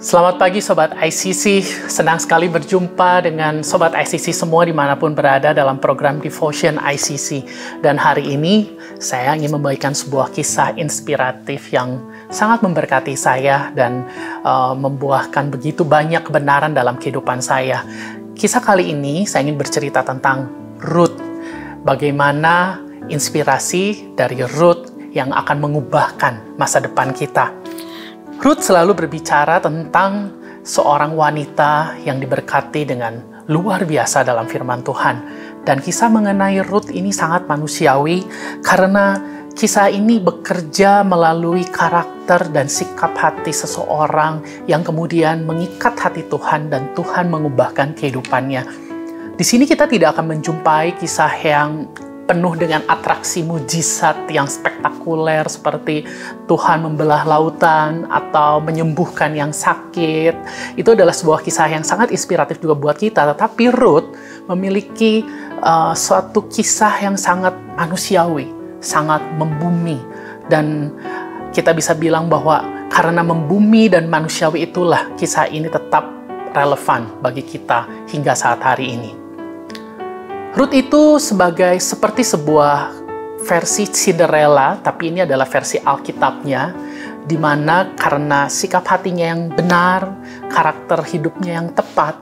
Selamat pagi Sobat ICC, senang sekali berjumpa dengan Sobat ICC semua dimanapun berada dalam program Devotion ICC. Dan hari ini saya ingin membagikan sebuah kisah inspiratif yang sangat memberkati saya dan membuahkan begitu banyak kebenaran dalam kehidupan saya. Kisah kali ini saya ingin bercerita tentang Ruth. Bagaimana inspirasi dari Ruth yang akan mengubahkan masa depan kita. Ruth selalu berbicara tentang seorang wanita yang diberkati dengan luar biasa dalam firman Tuhan. Dan kisah mengenai Ruth ini sangat manusiawi karena kisah ini bekerja melalui karakter dan sikap hati seseorang yang kemudian mengikat hati Tuhan dan Tuhan mengubahkan kehidupannya. Di sini kita tidak akan menjumpai kisah yang penuh dengan atraksi mujizat yang spektakuler seperti Tuhan membelah lautan atau menyembuhkan yang sakit. Itu adalah sebuah kisah yang sangat inspiratif juga buat kita. Tetapi Ruth memiliki suatu kisah yang sangat manusiawi, sangat membumi. Dan kita bisa bilang bahwa karena membumi dan manusiawi itulah kisah ini tetap relevan bagi kita hingga saat hari ini. Ruth itu seperti sebuah versi Cinderella, tapi ini adalah versi Alkitabnya, di mana karena sikap hatinya yang benar, karakter hidupnya yang tepat,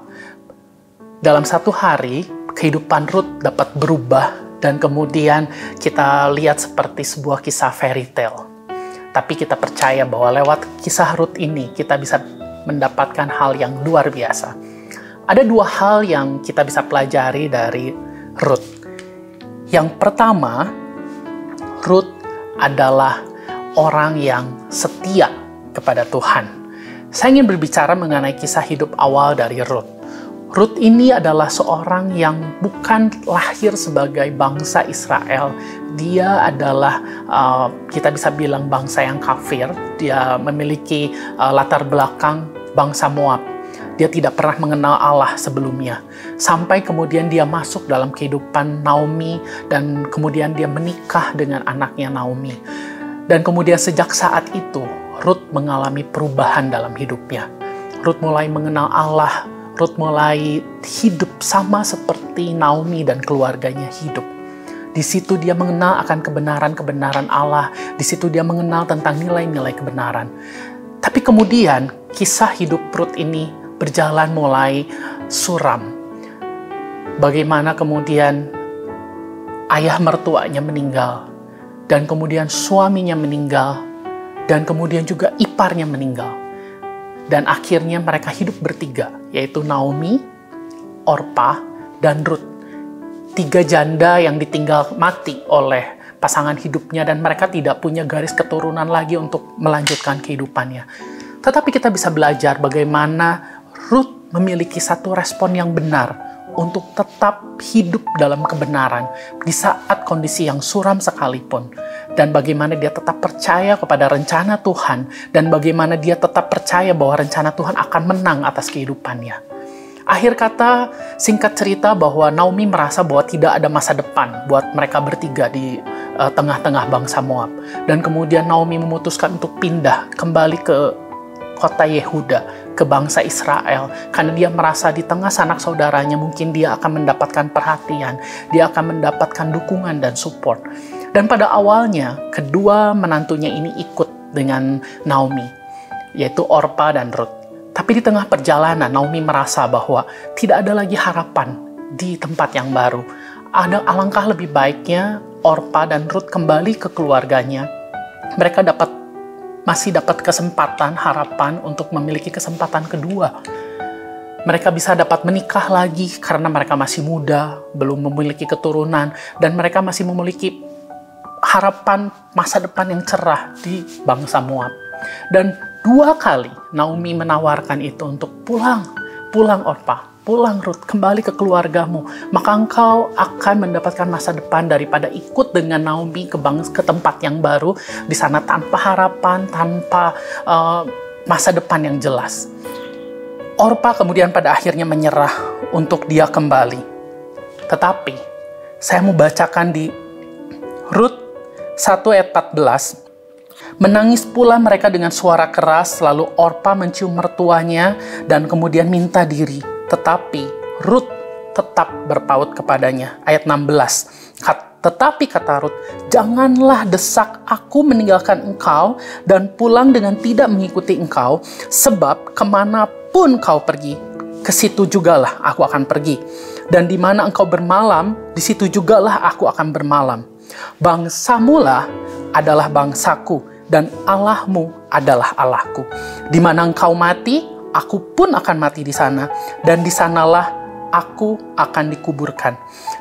dalam satu hari kehidupan Ruth dapat berubah dan kemudian kita lihat seperti sebuah kisah fairy tale. Tapi kita percaya bahwa lewat kisah Ruth ini kita bisa mendapatkan hal yang luar biasa. Ada dua hal yang kita bisa pelajari dari Ruth. Yang pertama, Ruth adalah orang yang setia kepada Tuhan. Saya ingin berbicara mengenai kisah hidup awal dari Ruth. Ruth ini adalah seorang yang bukan lahir sebagai bangsa Israel. Dia adalah, kita bisa bilang bangsa yang kafir. Dia memiliki latar belakang bangsa Moab. Dia tidak pernah mengenal Allah sebelumnya. Sampai kemudian dia masuk dalam kehidupan Naomi dan kemudian dia menikah dengan anaknya Naomi. Dan kemudian sejak saat itu, Ruth mengalami perubahan dalam hidupnya. Ruth mulai mengenal Allah. Ruth mulai hidup sama seperti Naomi dan keluarganya hidup. Di situ dia mengenal akan kebenaran-kebenaran Allah. Di situ dia mengenal tentang nilai-nilai kebenaran. Tapi kemudian kisah hidup Ruth ini berjalan mulai suram. Bagaimana kemudian ayah mertuanya meninggal, dan kemudian suaminya meninggal, dan kemudian juga iparnya meninggal. Dan akhirnya mereka hidup bertiga, yaitu Naomi, Orpa, dan Ruth. Tiga janda yang ditinggal mati oleh pasangan hidupnya, dan mereka tidak punya garis keturunan lagi untuk melanjutkan kehidupannya. Tetapi kita bisa belajar bagaimana Ruth memiliki satu respon yang benar untuk tetap hidup dalam kebenaran di saat kondisi yang suram sekalipun. Dan bagaimana dia tetap percaya kepada rencana Tuhan dan bagaimana dia tetap percaya bahwa rencana Tuhan akan menang atas kehidupannya. Akhir kata, singkat cerita bahwa Naomi merasa bahwa tidak ada masa depan buat mereka bertiga di tengah-tengah bangsa Moab. Dan kemudian Naomi memutuskan untuk pindah kembali ke kota Yehuda, ke bangsa Israel, karena dia merasa di tengah sanak saudaranya mungkin dia akan mendapatkan perhatian, dia akan mendapatkan dukungan dan support. Dan pada awalnya, kedua menantunya ini ikut dengan Naomi, yaitu Orpa dan Ruth. Tapi di tengah perjalanan, Naomi merasa bahwa tidak ada lagi harapan di tempat yang baru. Alangkah lebih baiknya Orpa dan Ruth kembali ke keluarganya. Mereka masih dapat kesempatan, harapan untuk memiliki kesempatan kedua. Mereka bisa dapat menikah lagi karena mereka masih muda, belum memiliki keturunan, dan mereka masih memiliki harapan masa depan yang cerah di bangsa Moab. Dan dua kali Naomi menawarkan itu untuk pulang Orpa, pulang Ruth, kembali ke keluargamu, maka engkau akan mendapatkan masa depan daripada ikut dengan Naomi ke tempat yang baru, di sana tanpa harapan, tanpa masa depan yang jelas. Orpa kemudian pada akhirnya menyerah untuk dia kembali. Tetapi, saya mau bacakan di Ruth 1 ayat 14, Menangis pula mereka dengan suara keras, lalu Orpa mencium mertuanya dan kemudian minta diri. Tetapi Rut tetap berpaut kepadanya. Ayat 16. Tetapi kata Rut, janganlah desak aku meninggalkan engkau dan pulang dengan tidak mengikuti engkau, sebab kemanapun kau pergi, ke situ jugalah aku akan pergi. Dan di mana engkau bermalam, di situ jugalah aku akan bermalam. Bangsamulah adalah bangsaku, dan Allahmu adalah Allahku. Di mana engkau mati, aku pun akan mati di sana, dan di sanalah aku akan dikuburkan.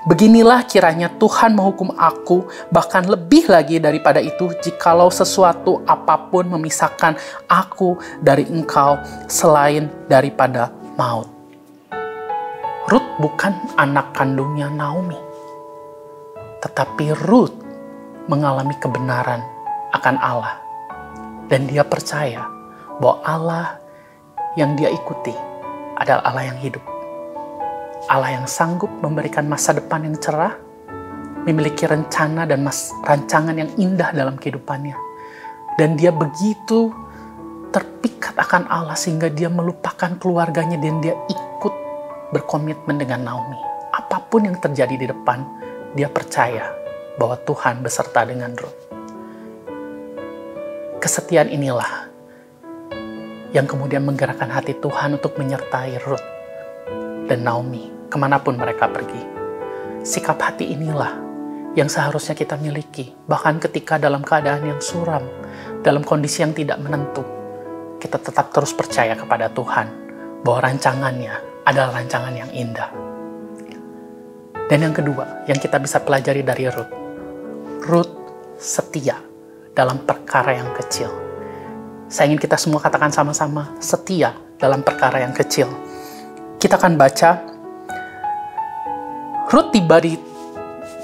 Beginilah kiranya Tuhan menghukum aku, bahkan lebih lagi daripada itu, jikalau sesuatu apapun memisahkan aku dari engkau selain daripada maut. Rut bukan anak kandungnya Naomi, tetapi Rut mengalami kebenaran akan Allah. Dan dia percaya bahwa Allah yang dia ikuti adalah Allah yang hidup. Allah yang sanggup memberikan masa depan yang cerah, memiliki rencana dan rancangan yang indah dalam kehidupannya. Dan dia begitu terpikat akan Allah sehingga dia melupakan keluarganya dan dia ikut berkomitmen dengan Naomi. Apapun yang terjadi di depan, dia percaya bahwa Tuhan beserta dengan Rut. Kesetiaan inilah yang kemudian menggerakkan hati Tuhan untuk menyertai Rut dan Naomi kemanapun mereka pergi. Sikap hati inilah yang seharusnya kita miliki, bahkan ketika dalam keadaan yang suram, dalam kondisi yang tidak menentu, kita tetap terus percaya kepada Tuhan bahwa rancangannya adalah rancangan yang indah. Dan yang kedua, yang kita bisa pelajari dari Rut, Rut setia dalam perkara yang kecil. Saya ingin kita semua katakan sama-sama, setia dalam perkara yang kecil. Kita akan baca, Rut tiba di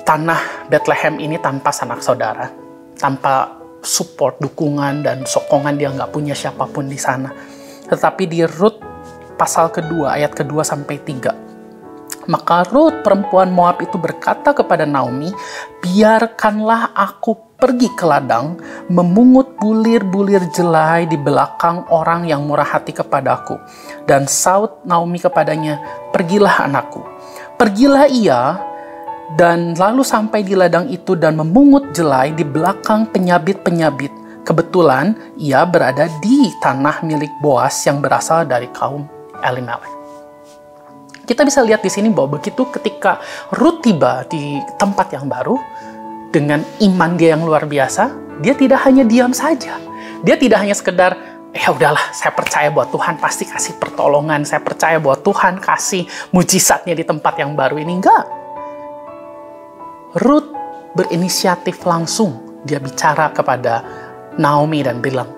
tanah Bethlehem ini tanpa sanak saudara, tanpa support, dukungan, dan sokongan. Dia nggak punya siapapun di sana. Tetapi di Rut pasal kedua, ayat kedua sampai 3. Maka Rut perempuan Moab itu berkata kepada Naomi, biarkanlah aku pergi ke ladang, memungut bulir-bulir jelai di belakang orang yang murah hati kepadaku. Dan saut Naomi kepadanya, pergilah anakku. Pergilah ia, dan lalu sampai di ladang itu dan memungut jelai di belakang penyabit-penyabit. Kebetulan ia berada di tanah milik Boas yang berasal dari kaum Elimelek. Kita bisa lihat di sini bahwa begitu ketika Rut tiba di tempat yang baru, dengan iman dia yang luar biasa, dia tidak hanya diam saja. Dia tidak hanya sekedar, ya udahlah, saya percaya bahwa Tuhan pasti kasih pertolongan, saya percaya bahwa Tuhan kasih mujizatnya di tempat yang baru ini. Enggak. Rut berinisiatif langsung. Dia bicara kepada Naomi dan bilang,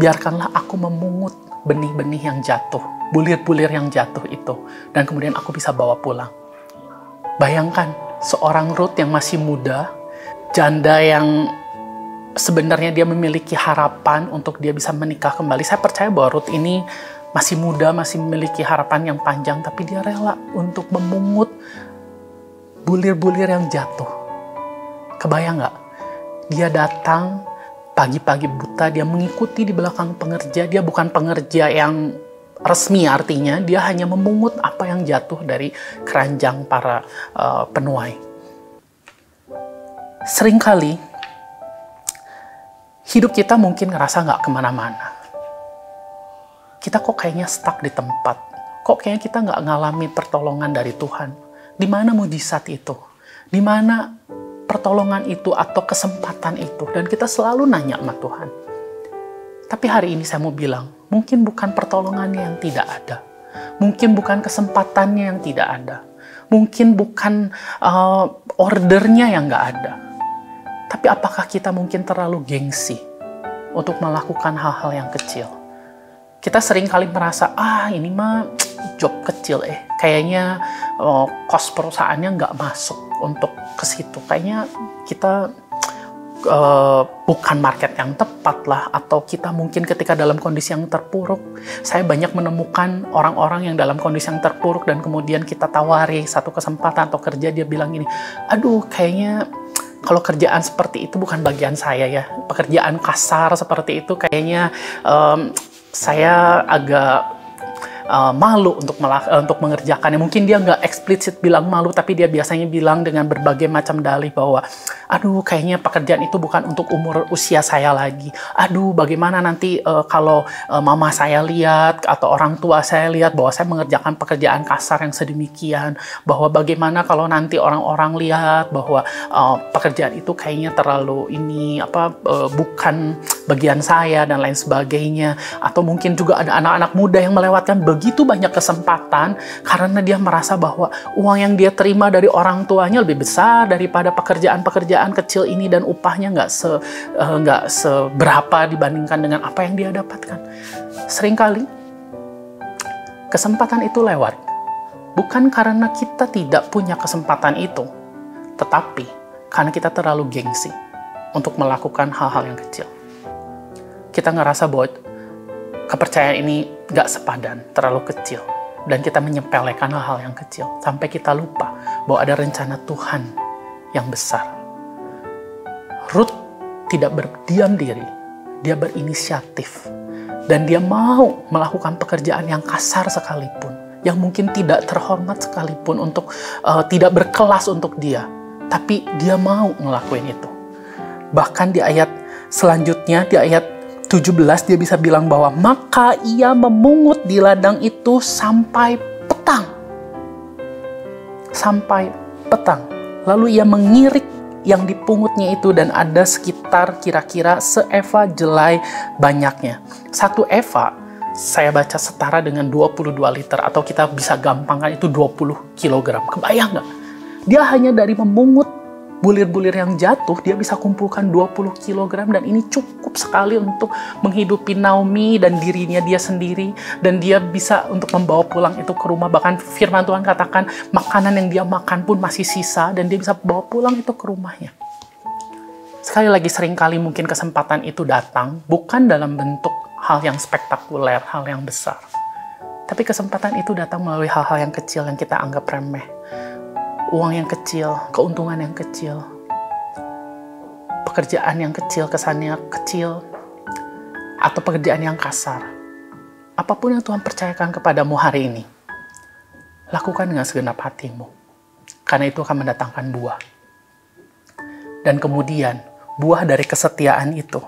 biarkanlah aku memungut benih-benih yang jatuh, bulir-bulir yang jatuh itu, dan kemudian aku bisa bawa pulang. Bayangkan, seorang Rut yang masih muda, janda yang sebenarnya dia memiliki harapan untuk dia bisa menikah kembali. Saya percaya bahwa Rut ini masih muda, masih memiliki harapan yang panjang, tapi dia rela untuk memungut bulir-bulir yang jatuh. Kebayang nggak? Dia datang pagi-pagi buta, dia mengikuti di belakang pengerja. Dia bukan pengerja yang resmi, artinya dia hanya memungut apa yang jatuh dari keranjang para penuai. Seringkali hidup kita mungkin ngerasa nggak kemana-mana. Kita kok kayaknya stuck di tempat. Kok kayaknya kita nggak ngalami pertolongan dari Tuhan. Di mana mujizat itu? Di mana pertolongan itu atau kesempatan itu? Dan kita selalu nanya sama Tuhan. Tapi hari ini saya mau bilang, mungkin bukan pertolongannya yang tidak ada. Mungkin bukan kesempatannya yang tidak ada. Mungkin bukan ordernya yang nggak ada. Tapi apakah kita mungkin terlalu gengsi untuk melakukan hal-hal yang kecil? Kita sering kali merasa, ini mah job kecil, kayaknya kos perusahaannya nggak masuk untuk ke situ. Kayaknya kita bukan market yang tepat lah, atau kita mungkin ketika dalam kondisi yang terpuruk. Saya banyak menemukan orang-orang yang dalam kondisi yang terpuruk dan kemudian kita tawari satu kesempatan atau kerja, dia bilang gini, aduh kayaknya kalau kerjaan seperti itu bukan bagian saya ya. Pekerjaan kasar seperti itu kayaknya saya agak malu untuk mengerjakannya. Mungkin dia nggak eksplisit bilang malu, tapi dia biasanya bilang dengan berbagai macam dalih bahwa, aduh kayaknya pekerjaan itu bukan untuk usia saya lagi. Aduh bagaimana nanti kalau mama saya lihat atau orang tua saya lihat bahwa saya mengerjakan pekerjaan kasar yang sedemikian. Bahwa bagaimana kalau nanti orang-orang lihat bahwa pekerjaan itu kayaknya terlalu bukan bagian saya dan lain sebagainya. Atau mungkin juga ada anak-anak muda yang melewatkan begitu banyak kesempatan karena dia merasa bahwa uang yang dia terima dari orang tuanya lebih besar daripada pekerjaan-pekerjaan kecil ini dan upahnya nggak seberapa dibandingkan dengan apa yang dia dapatkan. Seringkali kesempatan itu lewat bukan karena kita tidak punya kesempatan itu, tetapi karena kita terlalu gengsi untuk melakukan hal-hal yang kecil. Kita ngerasa bahwa kepercayaan ini gak sepadan, terlalu kecil. Dan kita menyepelekan hal-hal yang kecil. Sampai kita lupa bahwa ada rencana Tuhan yang besar. Ruth tidak berdiam diri. Dia berinisiatif. Dan dia mau melakukan pekerjaan yang kasar sekalipun. Yang mungkin tidak terhormat sekalipun, untuk tidak berkelas untuk dia. Tapi dia mau ngelakuin itu. Bahkan di ayat selanjutnya, di ayat 17 dia bisa bilang bahwa maka ia memungut di ladang itu sampai petang. Sampai petang. Lalu ia mengirik yang dipungutnya itu dan ada sekitar kira-kira seeva jelai banyaknya. 1 eva saya baca setara dengan 22 liter atau kita bisa gampangkan itu 20 kilogram. Kebayang nggak? Dia hanya dari memungut bulir-bulir yang jatuh, dia bisa kumpulkan 20 kg dan ini cukup sekali untuk menghidupi Naomi dan dirinya dia sendiri, dan dia bisa untuk membawa pulang itu ke rumah. Bahkan firman Tuhan katakan makanan yang dia makan pun masih sisa dan dia bisa bawa pulang itu ke rumahnya. Sekali lagi, seringkali mungkin kesempatan itu datang bukan dalam bentuk hal yang spektakuler, hal yang besar, tapi kesempatan itu datang melalui hal-hal yang kecil yang kita anggap remeh. Uang yang kecil, keuntungan yang kecil, pekerjaan yang kecil, kesannya kecil, atau pekerjaan yang kasar. Apapun yang Tuhan percayakan kepadamu hari ini, lakukan dengan segenap hatimu. Karena itu akan mendatangkan buah. Dan kemudian, buah dari kesetiaan itu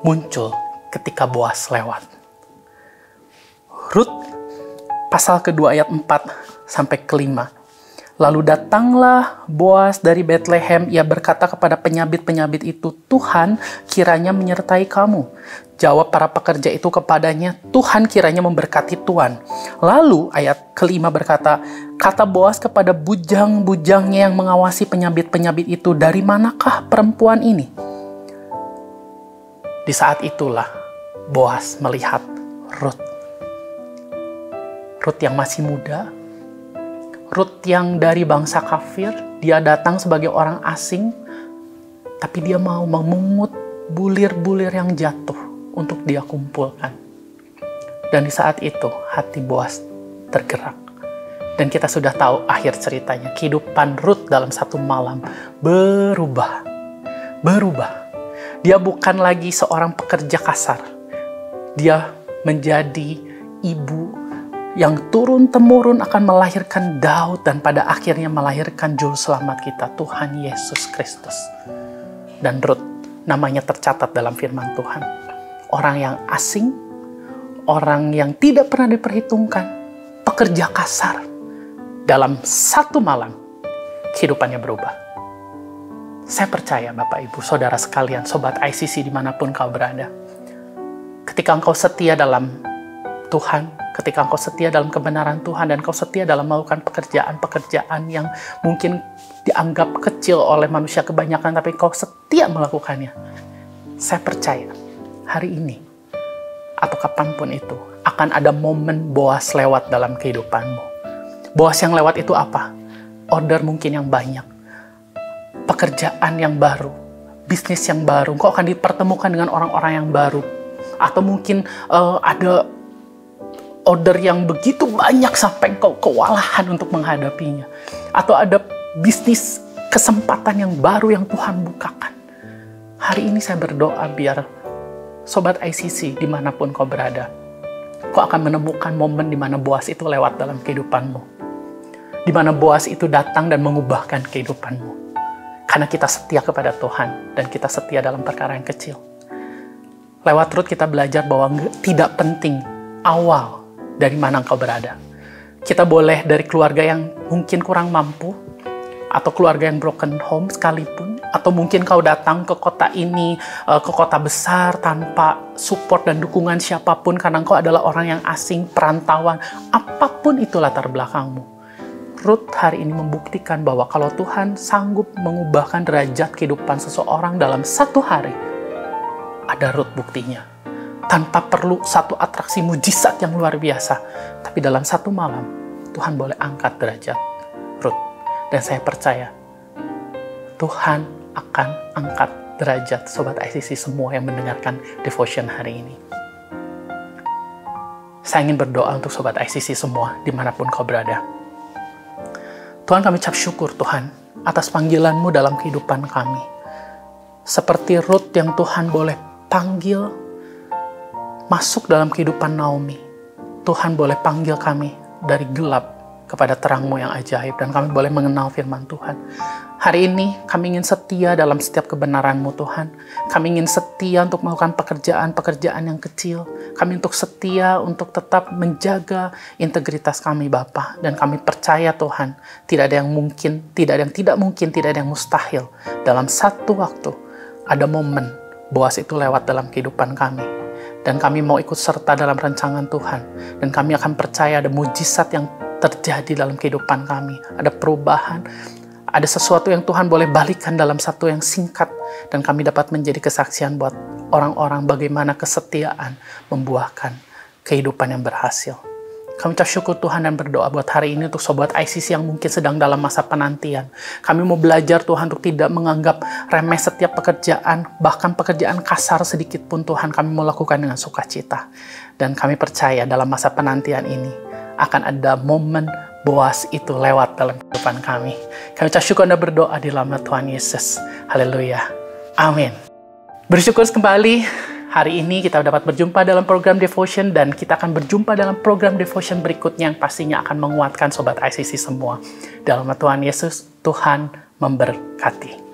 muncul ketika Boas lewat. Rut, pasal kedua ayat 4 sampai ke 5. Lalu datanglah Boas dari Betlehem, ia berkata kepada penyabit-penyabit itu, Tuhan kiranya menyertai kamu. Jawab para pekerja itu kepadanya, Tuhan kiranya memberkati tuan. Lalu ayat ke-5 berkata, kata Boas kepada bujang-bujangnya yang mengawasi penyabit-penyabit itu, dari manakah perempuan ini? Di saat itulah Boas melihat Rut. Rut yang masih muda, Rut yang dari bangsa kafir, dia datang sebagai orang asing, tapi dia mau memungut bulir-bulir yang jatuh untuk dia kumpulkan. Dan di saat itu, hati Boas tergerak. Dan kita sudah tahu akhir ceritanya, kehidupan Rut dalam satu malam berubah. Dia bukan lagi seorang pekerja kasar. Dia menjadi ibu yang turun-temurun akan melahirkan Daud dan pada akhirnya melahirkan juru selamat kita, Tuhan Yesus Kristus. Dan Rut namanya tercatat dalam firman Tuhan. Orang yang asing, orang yang tidak pernah diperhitungkan, pekerja kasar. Dalam satu malam, kehidupannya berubah. Saya percaya Bapak Ibu, Saudara sekalian, Sobat ICC dimanapun kau berada. Ketika engkau setia dalam Tuhan, ketika engkau setia dalam kebenaran Tuhan, dan engkau setia dalam melakukan pekerjaan-pekerjaan yang mungkin dianggap kecil oleh manusia kebanyakan, tapi engkau setia melakukannya. Saya percaya, hari ini, atau kapanpun itu, akan ada momen Boas lewat dalam kehidupanmu. Boas yang lewat itu apa? Order mungkin yang banyak, pekerjaan yang baru, bisnis yang baru, engkau akan dipertemukan dengan orang-orang yang baru, atau mungkin ada order yang begitu banyak sampai engkau kewalahan untuk menghadapinya. Atau ada bisnis kesempatan yang baru yang Tuhan bukakan. Hari ini saya berdoa biar Sobat ICC dimanapun kau berada, kau akan menemukan momen di mana Boas itu lewat dalam kehidupanmu. Di mana Boas itu datang dan mengubahkan kehidupanmu. Karena kita setia kepada Tuhan dan kita setia dalam perkara yang kecil. Lewat Rut kita belajar bahwa tidak penting awal dari mana engkau berada. Kita boleh dari keluarga yang mungkin kurang mampu, atau keluarga yang broken home sekalipun, atau mungkin kau datang ke kota ini, ke kota besar tanpa support dan dukungan siapapun karena engkau adalah orang yang asing, perantauan, apapun itu latar belakangmu. Rut hari ini membuktikan bahwa kalau Tuhan sanggup mengubahkan derajat kehidupan seseorang dalam satu hari, ada Rut buktinya. Tanpa perlu satu atraksi mujizat yang luar biasa, tapi dalam satu malam, Tuhan boleh angkat derajat Rut. Dan saya percaya, Tuhan akan angkat derajat Sobat ICC semua yang mendengarkan devotion hari ini. Saya ingin berdoa untuk Sobat ICC semua, dimanapun kau berada. Tuhan, kami ucap syukur Tuhan atas panggilan-Mu dalam kehidupan kami. Seperti Rut yang Tuhan boleh panggil masuk dalam kehidupan Naomi. Tuhan boleh panggil kami dari gelap kepada terang-Mu yang ajaib. Dan kami boleh mengenal firman Tuhan. Hari ini kami ingin setia dalam setiap kebenaran-Mu Tuhan. Kami ingin setia untuk melakukan pekerjaan-pekerjaan yang kecil. Kami untuk setia untuk tetap menjaga integritas kami Bapa. Dan kami percaya Tuhan, tidak ada yang mungkin, tidak ada yang tidak mungkin, tidak ada yang mustahil. Dalam satu waktu, ada momen Boas itu lewat dalam kehidupan kami. Dan kami mau ikut serta dalam rancangan Tuhan. Dan kami akan percaya ada mujizat yang terjadi dalam kehidupan kami. Ada perubahan, ada sesuatu yang Tuhan boleh balikan dalam satu yang singkat. Dan kami dapat menjadi kesaksian buat orang-orang bagaimana kesetiaan membuahkan kehidupan yang berhasil. Kami ucap syukur Tuhan dan berdoa buat hari ini untuk Sobat ICC yang mungkin sedang dalam masa penantian. Kami mau belajar Tuhan untuk tidak menganggap remeh setiap pekerjaan, bahkan pekerjaan kasar sedikit pun Tuhan kami mau lakukan dengan sukacita. Dan kami percaya dalam masa penantian ini akan ada momen Boas itu lewat dalam kehidupan kami. Kami ucap syukur dan berdoa di nama Tuhan Yesus. Haleluya. Amin. Bersyukur kembali hari ini kita dapat berjumpa dalam program Devotion dan kita akan berjumpa dalam program Devotion berikutnya yang pastinya akan menguatkan Sobat ICC semua. Dalam nama Tuhan Yesus, Tuhan memberkati.